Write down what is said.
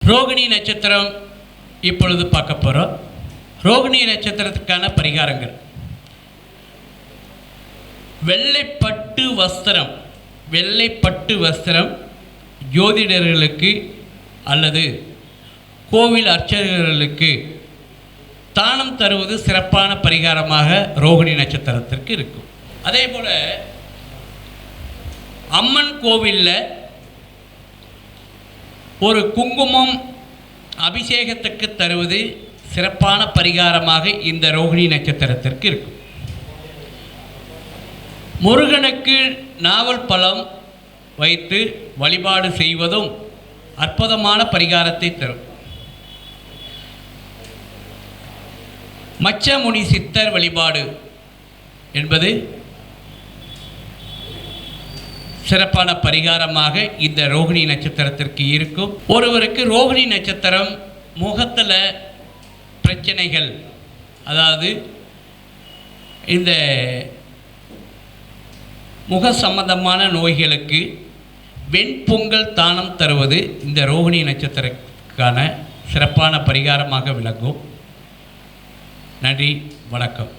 ரோகிணி நட்சத்திரம் இப்பொழுது பார்க்க போகிறோம். ரோகிணி நட்சத்திரத்துக்கான பரிகாரங்கள். வெள்ளைப்பட்டு வஸ்திரம் ஜோதிடர்களுக்கு அல்லது கோவில் அர்ச்சகர்களுக்கு தானம் தருவது சிறப்பான பரிகாரமாக ரோகிணி நட்சத்திரத்திற்கு இருக்கும். அதே போல் அம்மன் கோவிலில் ஒரு குங்குமம் அபிஷேகத்துக்கு தருவது சிறப்பான பரிகாரமாக இந்த ரோகிணி நட்சத்திரத்திற்கு இருக்கும். முருகனுக்கு நாவல் பழம் வைத்து வழிபாடு செய்வதும் அற்புதமான பரிகாரத்தை தரும். மச்சமுனி சித்தர் வழிபாடு என்பது சிறப்பான பரிகாரமாக இந்த ரோகிணி நட்சத்திரத்திற்கு இருக்கும். ஒருவருக்கு ரோகிணி நட்சத்திரம் முகத்தில் பிரச்சனைகள், அதாவது இந்த முக சம்பந்தமான நோய்களுக்கு வெண்பொங்கல் தானம் தருவது இந்த ரோகிணி நட்சத்திரத்துக்கான சிறப்பான பரிகாரமாக விளங்கும். நன்றி, வணக்கம்.